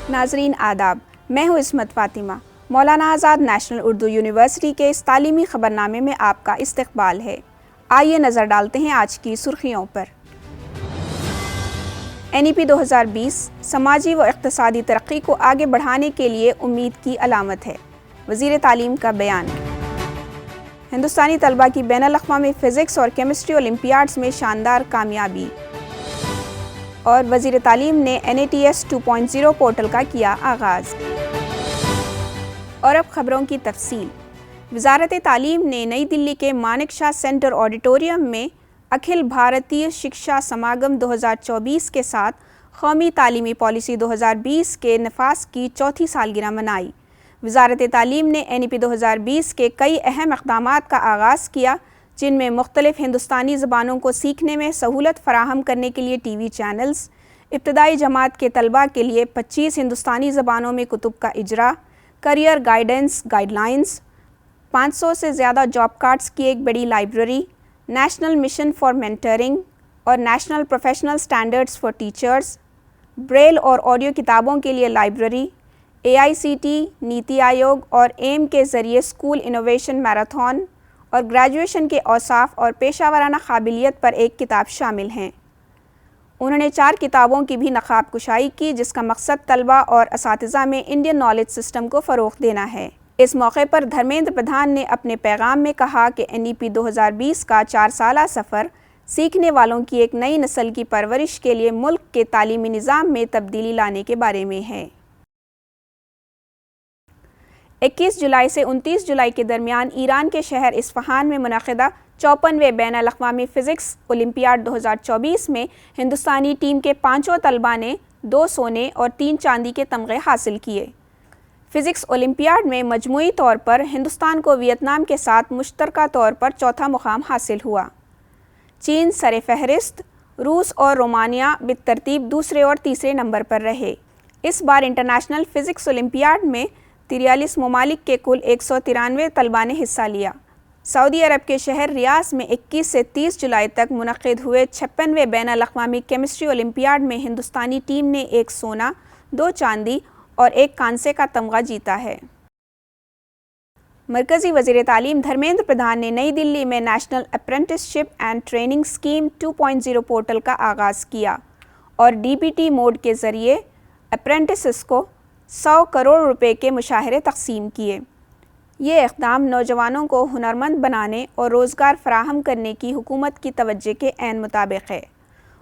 ناظرین آداب، میں ہوں عصمت فاطمہ۔ مولانا آزاد نیشنل اردو یونیورسٹی کے اس تعلیمی خبرنامے میں آپ کا استقبال ہے۔ آئیے نظر ڈالتے ہیں آج کی سرخیوں پر۔ NEP 2020 سماجی و اقتصادی ترقی کو آگے بڑھانے کے لیے امید کی علامت ہے، وزیر تعلیم کا بیان۔ ہندوستانی طلبہ کی بین الاقوامی فزکس اور کیمسٹری اولمپیاڈز میں شاندار کامیابی، اور وزیر تعلیم نے NATS 2.0 پورٹل کا کیا آغاز۔ اور اب خبروں کی تفصیل۔ وزارت تعلیم نے نئی دلی کے مانک شاہ سینٹر آڈیٹوریم میں اکھل بھارتی شکشا سماگم 2024 کے ساتھ قومی تعلیمی پالیسی 2020 کے نفاذ کی چوتھی سالگرہ منائی۔ وزارت تعلیم نے NEP 2020 کے کئی اہم اقدامات کا آغاز کیا، جن میں مختلف ہندوستانی زبانوں کو سیکھنے میں سہولت فراہم کرنے کے لیے ٹی وی چینلز، ابتدائی جماعت کے طلباء کے لیے 25 ہندوستانی زبانوں میں کتب کا اجرا، کریئر گائیڈنس گائیڈ لائنز، 500 سے زیادہ جاب کارڈز کی ایک بڑی library, national mission for mentoring اور national professional standards for teachers, braille اور آڈیو کتابوں کے لیے لائبریری، AICT، نیتی آیوگ اور AIM کے ذریعے اسکول انوویشن میراتھن اور گریجویشن کے اوصاف اور پیشہ ورانہ قابلیت پر ایک کتاب شامل ہیں۔ انہوں نے 4 کتابوں کی بھی نقاب کشائی کی، جس کا مقصد طلباء اور اساتذہ میں انڈین نالج سسٹم کو فروغ دینا ہے۔ اس موقع پر دھرمیندر پردھان نے اپنے پیغام میں کہا کہ NEP 2020 کا 4 سالہ سفر سیکھنے والوں کی ایک نئی نسل کی پرورش کے لیے ملک کے تعلیمی نظام میں تبدیلی لانے کے بارے میں ہے۔ 21 جولائی سے 29 جولائی کے درمیان ایران کے شہر اصفہان میں منعقدہ 54ویں بین الاقوامی فزکس اولمپیاڈ 2024 میں ہندوستانی ٹیم کے 5 طلباء نے 2 سونے اور 3 چاندی کے تمغے حاصل کیے۔ فزکس اولمپیاڈ میں مجموعی طور پر ہندوستان کو ویتنام کے ساتھ مشترکہ طور پر چوتھا مقام حاصل ہوا۔ چین سر فہرست، روس اور رومانیہ بالترتیب دوسرے اور تیسرے نمبر پر رہے۔ اس بار انٹرنیشنل فزکس اولمپیاڈ میں 43 ممالک کے کل 193 طلباء نے حصہ لیا۔ سعودی عرب کے شہر ریاض میں 21 سے 30 جولائی تک منعقد ہوئے 56ویں بین الاقوامی کیمسٹری اولمپیاڈ میں ہندوستانی ٹیم نے 1 سونا، 2 چاندی اور 1 کانسے کا تمغہ جیتا ہے۔ مرکزی وزیر تعلیم دھرمیندر پردھان نے نئی دلی میں national apprenticeship and training scheme 2.0 portal کا آغاز کیا اور DBT موڈ کے ذریعے اپرینٹسز کو 100 کروڑ روپے کے مشاہرے تقسیم کیے۔ یہ اقدام نوجوانوں کو ہنرمند بنانے اور روزگار فراہم کرنے کی حکومت کی توجہ کے عین مطابق ہے۔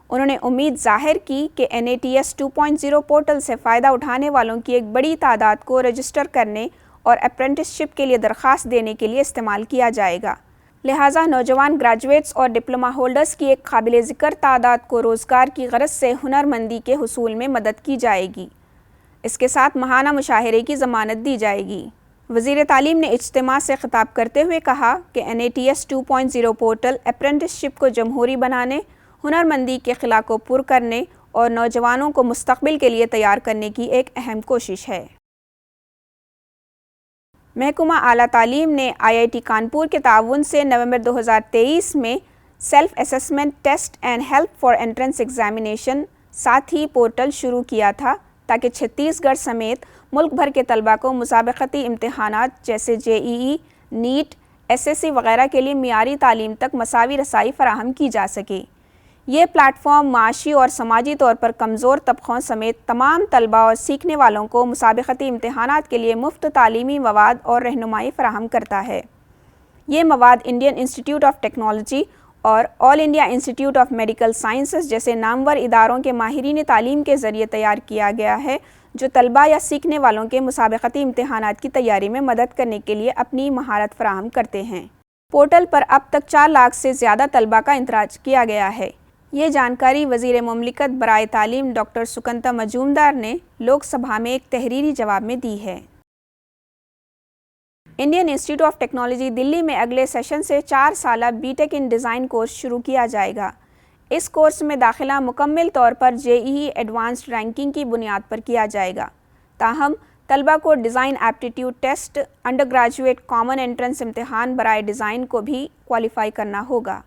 انہوں نے امید ظاہر کی کہ NATS 2.0 پورٹل سے فائدہ اٹھانے والوں کی ایک بڑی تعداد کو رجسٹر کرنے اور اپرینٹسشپ کے لیے درخواست دینے کے لیے استعمال کیا جائے گا، لہٰذا نوجوان گریجویٹس اور ڈپلومہ ہولڈرز کی ایک قابل ذکر تعداد کو روزگار کی غرض سے ہنرمندی کے حصول میں مدد کی جائے گی۔ اس کے ساتھ ماہانہ مشاہرے کی ضمانت دی جائے گی۔ وزیر تعلیم نے اجتماع سے خطاب کرتے ہوئے کہا کہ NATS 2.0 پورٹل اپرینٹسشپ کو جمہوری بنانے، ہنرمندی کے خلا کو پر کرنے اور نوجوانوں کو مستقبل کے لیے تیار کرنے کی ایک اہم کوشش ہے۔ محکمہ اعلیٰ تعلیم نے IIT کانپور کے تعاون سے نومبر 2023 میں self assessment test and help for entrance examination ساتھی پورٹل شروع کیا تھا، تاکہ چھتیس گڑھ سمیت ملک بھر کے طلباء کو مسابقتی امتحانات جیسے JEE، نیٹ، SSC وغیرہ کے لیے معیاری تعلیم تک مساوی رسائی فراہم کی جا سکے۔ یہ پلیٹ فارم معاشی اور سماجی طور پر کمزور طبقوں سمیت تمام طلباء اور سیکھنے والوں کو مسابقتی امتحانات کے لیے مفت تعلیمی مواد اور رہنمائی فراہم کرتا ہے۔ یہ مواد انڈین انسٹی ٹیوٹ آف ٹیکنالوجی اور آل انڈیا انسٹی ٹیوٹ آف میڈیکل سائنسز جیسے نامور اداروں کے ماہرین تعلیم کے ذریعے تیار کیا گیا ہے، جو طلباء یا سیکھنے والوں کے مسابقتی امتحانات کی تیاری میں مدد کرنے کے لیے اپنی مہارت فراہم کرتے ہیں۔ پورٹل پر اب تک 4 لاکھ سے زیادہ طلباء کا اندراج کیا گیا ہے۔ یہ جانکاری وزیر مملکت برائے تعلیم ڈاکٹر سکنتا مجومدار نے لوک سبھا میں ایک تحریری جواب میں دی ہے۔ انڈین انسٹی ٹیوٹ آف ٹیکنالوجی دلی میں اگلے سیشن سے 4 سالہ BTech ان ڈیزائن کورس شروع کیا جائے گا۔ اس کورس میں داخلہ مکمل طور پر JEE ایڈوانسڈ رینکنگ کی بنیاد پر کیا جائے گا، تاہم طلباء کو design aptitude test, under graduate common entrance امتحان برائے ڈیزائن کو بھی کوالیفائی کرنا ہوگا۔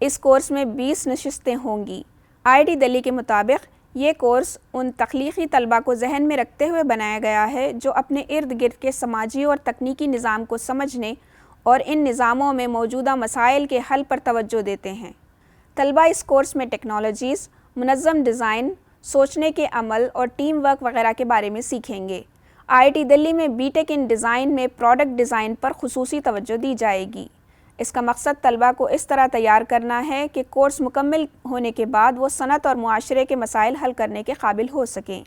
اس کورس میں 20 نشستیں ہوں گی۔ IIT دہلی کے مطابق یہ کورس ان تخلیقی طلباء کو ذہن میں رکھتے ہوئے بنایا گیا ہے جو اپنے ارد گرد کے سماجی اور تکنیکی نظام کو سمجھنے اور ان نظاموں میں موجودہ مسائل کے حل پر توجہ دیتے ہیں۔ طلباء اس کورس میں ٹیکنالوجیز، منظم ڈیزائن، سوچنے کے عمل اور ٹیم ورک وغیرہ کے بارے میں سیکھیں گے۔ IIT دلی میں بی ٹیک ان ڈیزائن میں پروڈکٹ ڈیزائن پر خصوصی توجہ دی جائے گی۔ اس کا مقصد طلباء کو اس طرح تیار کرنا ہے کہ کورس مکمل ہونے کے بعد وہ صنعت اور معاشرے کے مسائل حل کرنے کے قابل ہو سکیں۔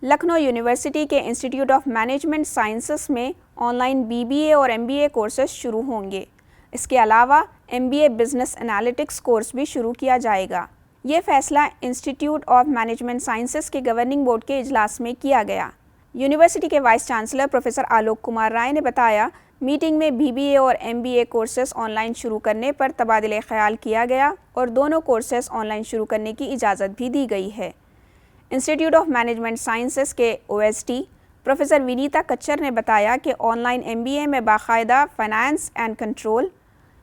لکھنؤ یونیورسٹی کے انسٹیٹیوٹ آف مینجمنٹ سائنسز میں آن لائن BBA اور MBA کورسز شروع ہوں گے۔ اس کے علاوہ MBA بزنس انالیٹکس کورس بھی شروع کیا جائے گا۔ یہ فیصلہ انسٹیٹیوٹ آف مینجمنٹ سائنسز کے گورننگ بورڈ کے اجلاس میں کیا گیا۔ یونیورسٹی کے vice chancellor professor Alok Kumar Rai نے بتایا، میٹنگ میں BBA اور MBA کورسز آن لائن شروع کرنے پر تبادلہ خیال کیا گیا اور دونوں کورسز آن لائن شروع کرنے کی اجازت بھی دی گئی ہے۔ انسٹیٹیوٹ آف مینجمنٹ سائنسز کے OSD پروفیسر ونیتا کچر نے بتایا کہ آن لائن MBA میں باقاعدہ finance and control,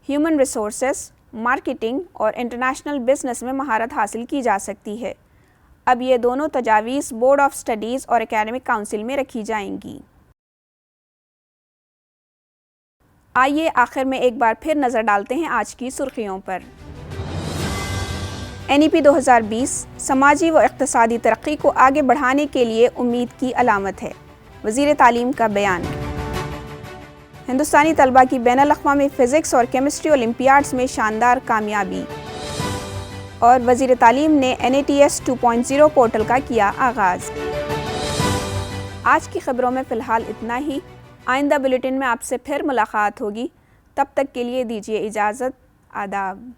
human resources, marketing اور انٹرنیشنل بزنس میں مہارت حاصل کی جا سکتی ہے۔ اب یہ دونوں تجاویز بورڈ آف اسٹڈیز اور اکیڈمک کونسل میں رکھی جائیں گی۔ آئیے آخر میں ایک بار پھر نظر ڈالتے ہیں آج کی سرخیوں پر۔ NEP 2020 سماجی و اقتصادی ترقی کو آگے بڑھانے کے لیے امید کی علامت ہے، وزیر تعلیم کا بیان۔ ہندوستانی طلباء کی بین الاقوامی فزکس اور کیمسٹری اولمپیاڈز میں شاندار کامیابی، اور وزیر تعلیم نے NATS 2.0 پورٹل کا کیا آغاز۔ آج کی خبروں میں فی الحال اتنا ہی۔ آئندہ بلیٹن میں آپ سے پھر ملاقات ہوگی، تب تک کے لیے دیجیے اجازت۔ آداب۔